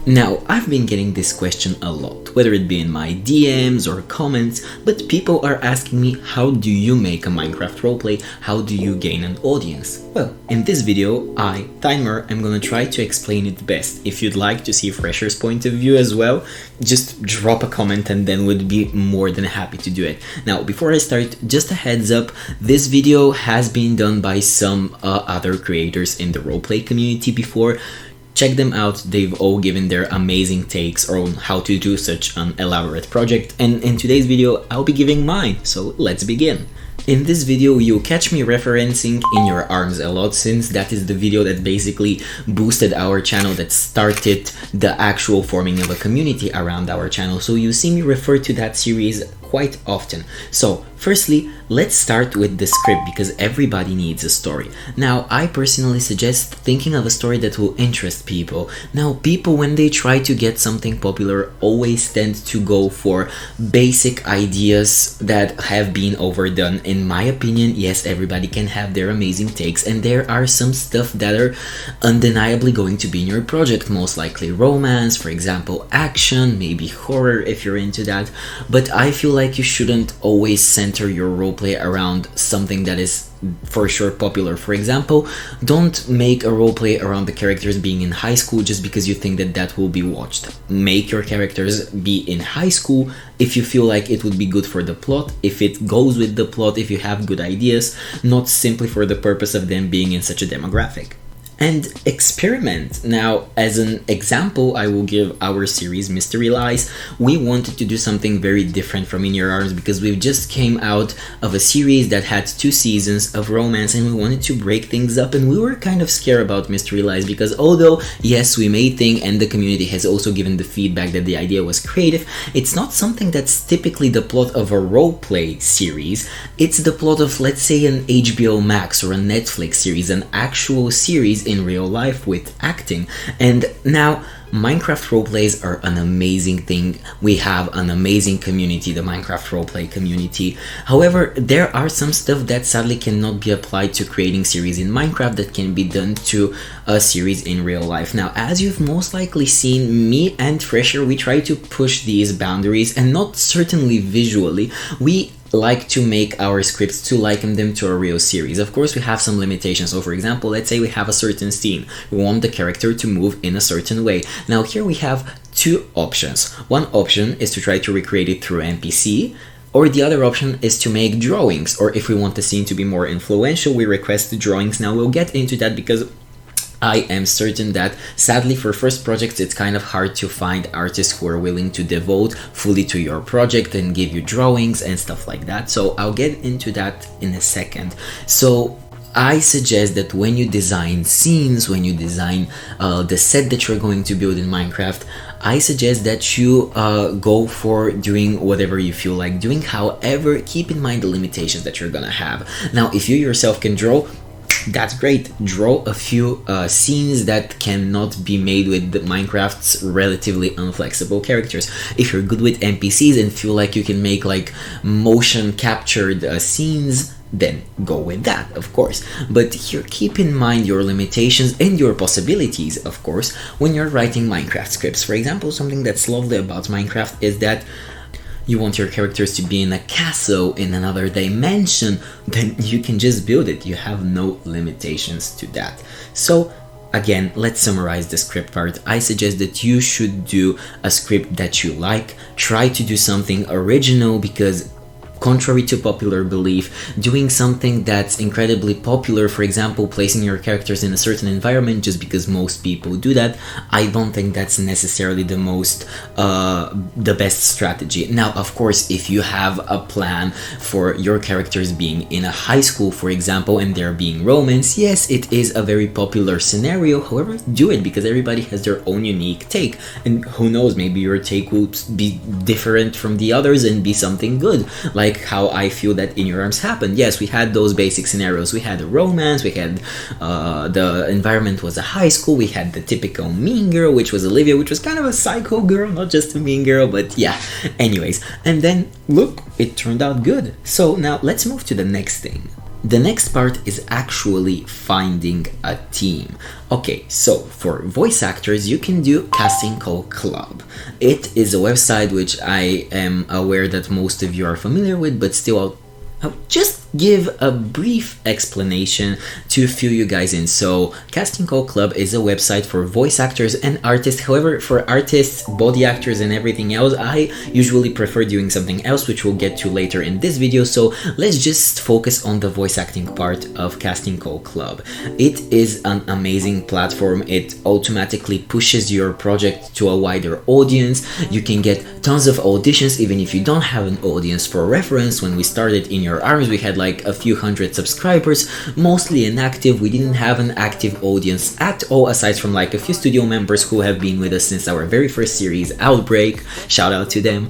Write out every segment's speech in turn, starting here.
Now, I've been getting this question a lot, whether it be in my DMs or comments, but people are asking me, how do you make a Minecraft roleplay? How do you gain an audience? Well, in this video, I, Thainmer, am gonna try to explain it best. If you'd like to see Fresher's point of view as well, just drop a comment and then would be more than happy to do it. Now, before I start, just a heads up, this video has been done by some other creators in the roleplay community before. Check them out, they've all given their amazing takes on how to do such an elaborate project, and in today's video I'll be giving mine, so let's begin. In this video you'll catch me referencing In Your Arms a lot, since that is the video that basically boosted our channel, that started the actual forming of a community around our channel, so you see me refer to that series quite often. So firstly, let's start with the script, because everybody needs a story. Now, I personally suggest thinking of a story that will interest people. Now, people, when they try to get something popular, always tend to go for basic ideas that have been overdone. In my opinion, yes, everybody can have their amazing takes, and there are some stuff that are undeniably going to be in your project, most likely romance, for example, action, maybe horror if you're into that, but I feel like you shouldn't always center your roleplay around something that is for sure popular. For example, don't make a roleplay around the characters being in high school just because you think that that will be watched. Make your characters be in high school if you feel like it would be good for the plot, if it goes with the plot, if you have good ideas, not simply for the purpose of them being in such a demographic. And experiment. Now, as an example, I will give our series Mystery Lies. We wanted to do something very different from In Your Arms because we just came out of a series that had 2 seasons of romance, and we wanted to break things up, and we were kind of scared about Mystery Lies because although, yes, we made things and the community has also given the feedback that the idea was creative, it's not something that's typically the plot of a roleplay series. It's the plot of, let's say, an HBO Max or a Netflix series, an actual series in real life with acting. And now Minecraft roleplays are an amazing thing. We have an amazing community, the Minecraft roleplay community. However, there are some stuff that sadly cannot be applied to creating series in Minecraft that can be done to a series in real life. Now, as you've most likely seen, me and Fresherr, we try to push these boundaries, and not certainly visually. We like to make our scripts to liken them to a real series. Of course, we have some limitations. So for example, let's say we have a certain scene. We want the character to move in a certain way. Now here we have 2 options. One option is to try to recreate it through NPC, or the other option is to make drawings, or if we want the scene to be more influential, we request the drawings. Now we'll get into that because I am certain that sadly for first projects it's kind of hard to find artists who are willing to devote fully to your project and give you drawings and stuff like that. So I'll get into that in a second. So I suggest that when you design scenes, when you design the set that you're going to build in Minecraft, I suggest that you go for doing whatever you feel like doing. However, keep in mind the limitations that you're gonna have. Now, if you yourself can draw, that's great. Draw a few scenes that cannot be made with Minecraft's relatively unflexible characters. If you're good with NPCs and feel like you can make like motion captured scenes, then go with that, of course. But here, keep in mind your limitations and your possibilities, of course, when you're writing Minecraft scripts. For example, something that's lovely about Minecraft is that you want your characters to be in a castle in another dimension, then you can just build it. You have no limitations to that. So again, let's summarize the script part. I suggest that you should do a script that you like. Try to do something original, because contrary to popular belief, doing something that's incredibly popular, for example, placing your characters in a certain environment just because most people do that, I don't think that's necessarily the best strategy. Now, of course, if you have a plan for your characters being in a high school, for example, and there being romance, yes, it is a very popular scenario. However, do it, because everybody has their own unique take, and who knows, maybe your take will be different from the others and be something good, like how I feel that In Your Arms happened. Yes, we had those basic scenarios. We had a romance, we had the environment was a high school, we had the typical mean girl, which was Olivia, which was kind of a psycho girl, not just a mean girl, but yeah, anyways. And then, look, it turned out good. So now let's move to the next thing. The next part is actually finding a team. Okay, so for voice actors, you can do Casting Call Club. It is a website which I am aware that most of you are familiar with, but still I'll just give a brief explanation to fill you guys in. So Casting Call Club is a website for voice actors and artists. However, for artists, body actors and everything else, I usually prefer doing something else, which we'll get to later in this video. So let's just focus on the voice acting part of Casting Call Club. It is an amazing platform. It automatically pushes your project to a wider audience. You can get tons of auditions even if you don't have an audience. For reference, when we started In Your Arms, we had like a few hundred subscribers, mostly inactive. We didn't have an active audience at all, aside from like a few studio members who have been with us since our very first series, Outbreak. Shout out to them.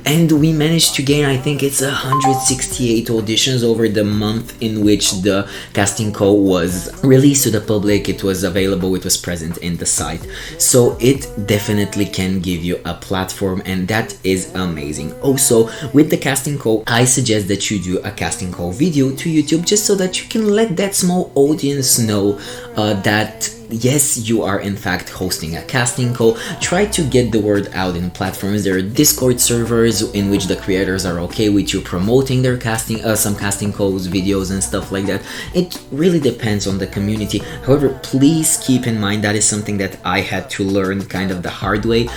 And we managed to gain, I think it's 168 auditions over the month in which the casting call was released to the public. It was available, it was present in the site. So it definitely can give you a platform, and that is amazing. Also, with the casting call, I suggest that you do a casting call video to YouTube, just so that you can let that small audience know that yes, you are in fact hosting a casting call. Try to get the word out in platforms. There are Discord servers in which the creators are okay with you promoting their casting, some casting calls, videos and stuff like that. It really depends on the community. However, please keep in mind that is something that I had to learn kind of the hard way.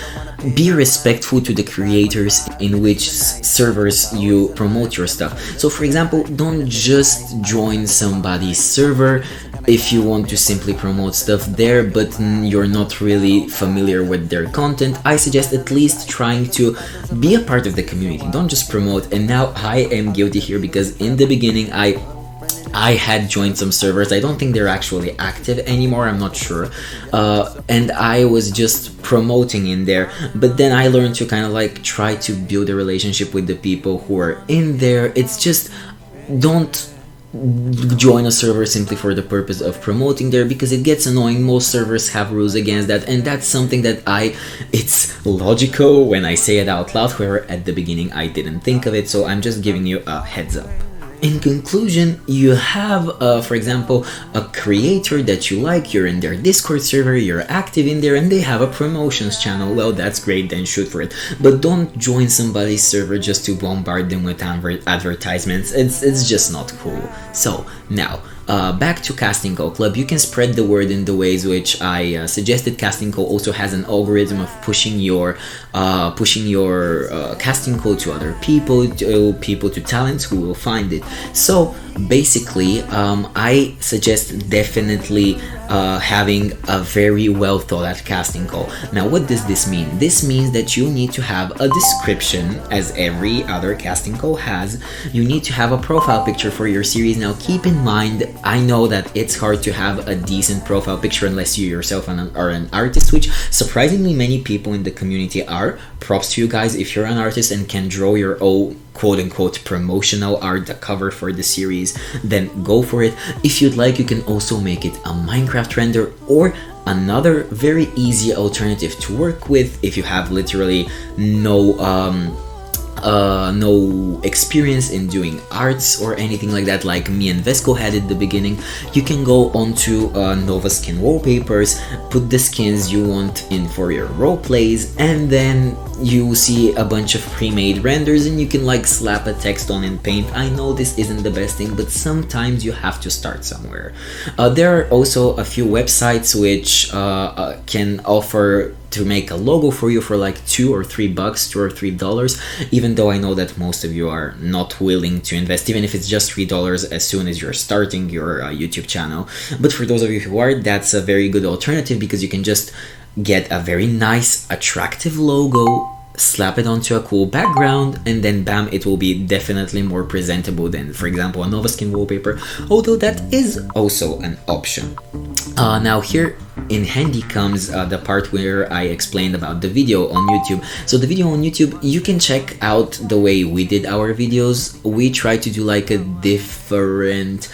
Be respectful to the creators in which servers you promote your stuff. So for example, don't just join somebody's server if you want to simply promote stuff there, but you're not really familiar with their content. I suggest at least trying to be a part of the community. Don't just promote. And now I am guilty here, because in the beginning I had joined some servers. I don't think they're actually active anymore, I'm not sure. And I was just promoting in there, but then I learned to kind of like try to build a relationship with the people who are in there. It's just, don't join a server simply for the purpose of promoting there, because it gets annoying. Most servers have rules against that, and that's something that it's logical when I say it out loud. However, at the beginning I didn't think of it, so I'm just giving you a heads up. In conclusion, you have, for example, a creator that you like, you're in their Discord server, you're active in there, and they have a promotions channel. Well, that's great, then shoot for it. But don't join somebody's server just to bombard them with advertisements. It's just not cool. So, now, back to Casting Call Club. You can spread the word in the ways which I suggested. Casting Call also has an algorithm of pushing your casting call to other people, to talents who will find it. So basically, I suggest definitely having a very well thought out casting call. Now, what does this mean? This means that you need to have a description, as every other casting call has. You need to have a profile picture for your series. Now, keep in mind, I know that it's hard to have a decent profile picture unless you yourself are an artist, which surprisingly many people in the community are. Props to you guys if you're an artist and can draw your own quote-unquote promotional art, the cover for the series, then go for it. If you'd like, you can also make it a Minecraft render, or another very easy alternative to work with if you have literally no experience in doing arts or anything like that, like me and Vesco had at the beginning. You can go onto Nova Skin wallpapers, put the skins you want in for your roleplays, and then you see a bunch of pre-made renders, and you can like slap a text on in Paint. I know this isn't the best thing, but sometimes you have to start somewhere. There are also a few websites which can offer to make a logo for you for like $2 or $3, even though I know that most of you are not willing to invest, even if it's just $3 as soon as you're starting your YouTube channel. But for those of you who are, that's a very good alternative, because you can just get a very nice, attractive logo, slap it onto a cool background, and then bam, it will be definitely more presentable than, for example, a Nova Skin wallpaper, although that is also an option. Now here in handy comes the part where I explained about the video on YouTube. So the video on YouTube, you can check out the way we did our videos. We try to do like a different,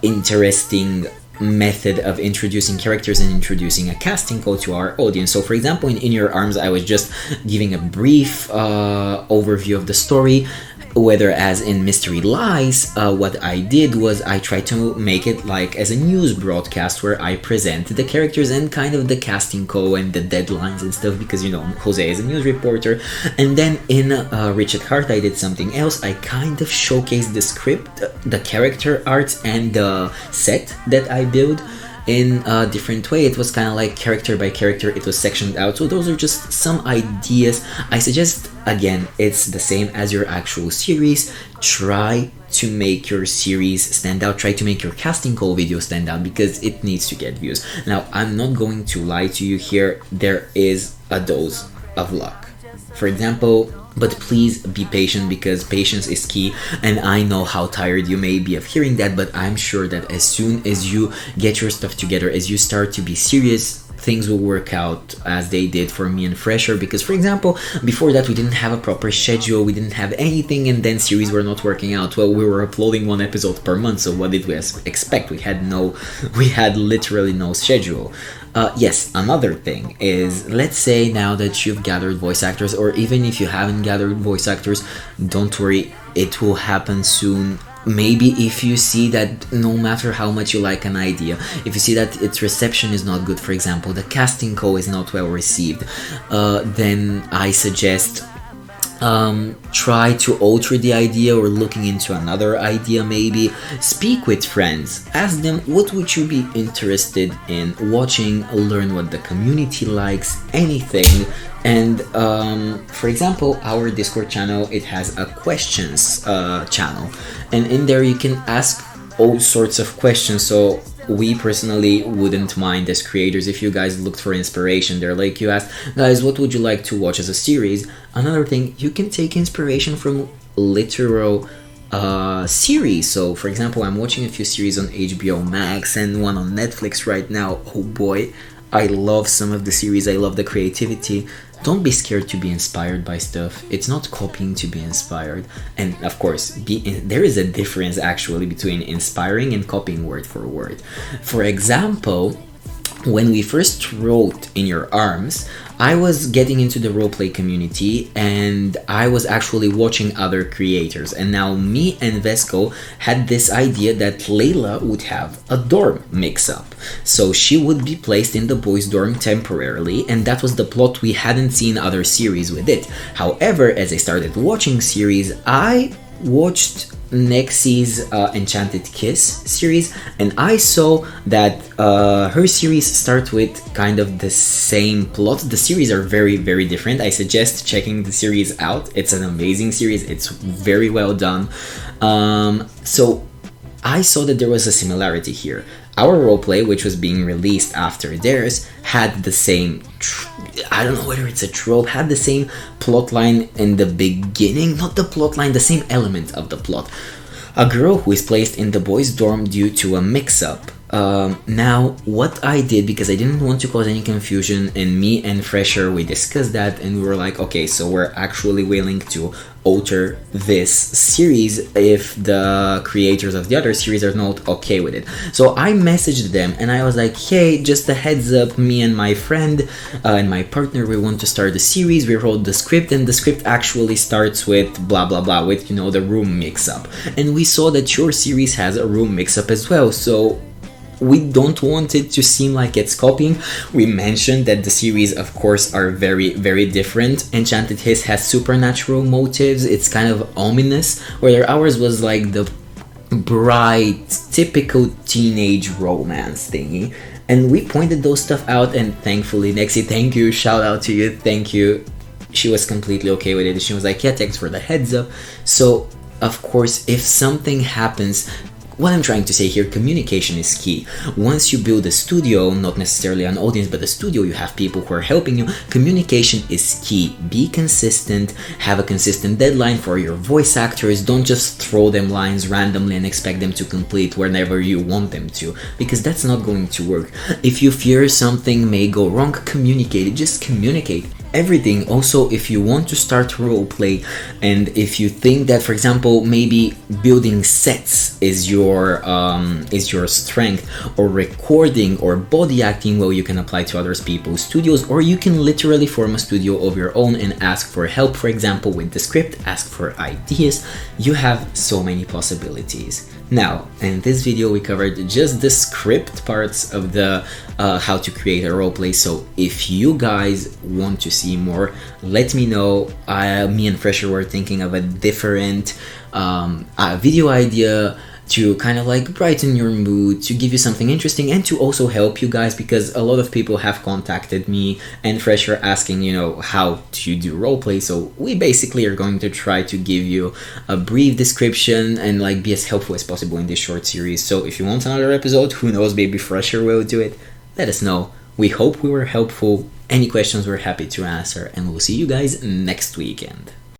interesting method of introducing characters and introducing a casting call to our audience. So for example, in Your Arms, I was just giving a brief overview of the story, Whether as in Mystery Lies, what I did was I tried to make it like as a news broadcast where I present the characters and kind of the casting call and the deadlines and stuff, because you know Jose is a news reporter. And then in Richard Heart I did something else. I kind of showcased the script, the character art and the set that I built in a different way. It was kind of like character by character, it was sectioned out. So those are just some ideas. I suggest, again, it's the same as your actual series. Try to make your series stand out, try to make your casting call video stand out, because it needs to get views. Now, I'm not going to lie to you here, there is a dose of luck. For example, but please be patient, because patience is key, and I know how tired you may be of hearing that, but I'm sure that as soon as you get your stuff together, as you start to be serious, things will work out as they did for me and Fresherr. Because for example, before that we didn't have a proper schedule, we didn't have anything, and then series were not working out. Well, we were uploading 1 episode per month, so what did we expect? We had literally no schedule. Yes, another thing is, let's say now that you've gathered voice actors, or even if you haven't gathered voice actors, don't worry, it will happen soon. Maybe if you see that no matter how much you like an idea, if you see that its reception is not good, for example, the casting call is not well received, then I suggest try to alter the idea or looking into another idea maybe. Speak with friends, ask them what would you be interested in watching, learn what the community likes, anything. And for example, our Discord channel, it has a questions channel, and in there you can ask all sorts of questions. So we personally wouldn't mind as creators if you guys looked for inspiration there. Like you asked, guys, what would you like to watch as a series? Another thing, you can take inspiration from literal series. So for example, I'm watching a few series on HBO Max and one on Netflix right now. Oh boy, I love some of the series, I love the creativity. Don't be scared to be inspired by stuff. It's not copying to be inspired. And of course, there is a difference actually between inspiring and copying word for word. For example, when we first wrote In Your Arms, I was getting into the roleplay community and I was actually watching other creators, and now me and Vesco had this idea that Layla would have a dorm mix-up. So she would be placed in the boys' dorm temporarily, and that was the plot. We hadn't seen other series with it. However, as I started watching series, I watched Nexi's Enchanted Kiss series, and I saw that her series start with kind of the same plot. The series are very, very different. I suggest checking the series out. It's an amazing series. It's very well done. So I saw that there was a similarity here. Our roleplay, which was being released after theirs, had the same, I don't know whether it's a trope, had the same plotline in the beginning, not the plotline, the same element of the plot. A girl who is placed in the boys' dorm due to a mix-up. Now, what I did, because I didn't want to cause any confusion, and me and Fresherr, we discussed that, and we were like, okay, so we're actually willing to alter this series if the creators of the other series are not okay with it. So I messaged them and I was like, hey, just a heads up, me and my friend and my partner, we want to start a series. We wrote the script, and the script actually starts with blah blah blah, with, you know, the room mix-up, and we saw that your series has a room mix-up as well, so we don't want it to seem like it's copying. We mentioned that the series, of course, are very, very different. Enchanted Hiss has supernatural motives. It's kind of ominous, where ours was like the bright, typical teenage romance thingy. And we pointed those stuff out, and thankfully, Nexi, thank you, shout out to you, thank you. She was completely okay with it. She was like, yeah, thanks for the heads up. So, of course, if something happens, what I'm trying to say here, communication is key. Once you build a studio, not necessarily an audience, but a studio, you have people who are helping you. Communication is key. Be consistent, have a consistent deadline for your voice actors. Don't just throw them lines randomly and expect them to complete whenever you want them to, because that's not going to work. If you fear something may go wrong, communicate it. Just communicate. everything. Also, if you want to start roleplay, and if you think that, for example, maybe building sets is your strength, or recording or body acting, well, you can apply to other people's studios, or you can literally form a studio of your own and ask for help, for example, with the script, ask for ideas. You have so many possibilities. Now, in this video we covered just the script parts of the how to create a roleplay, so if you guys want to see more, let me know. Me and Fresherr were thinking of a different video idea to kind of like brighten your mood, to give you something interesting, and to also help you guys, because a lot of people have contacted me and Fresherr asking, you know, how do you do roleplay. So we basically are going to try to give you a brief description and like be as helpful as possible in this short series. So if you want another episode, who knows, maybe Fresherr will do it. Let us know. We hope we were helpful. Any questions we're happy to answer, and we'll see you guys next weekend.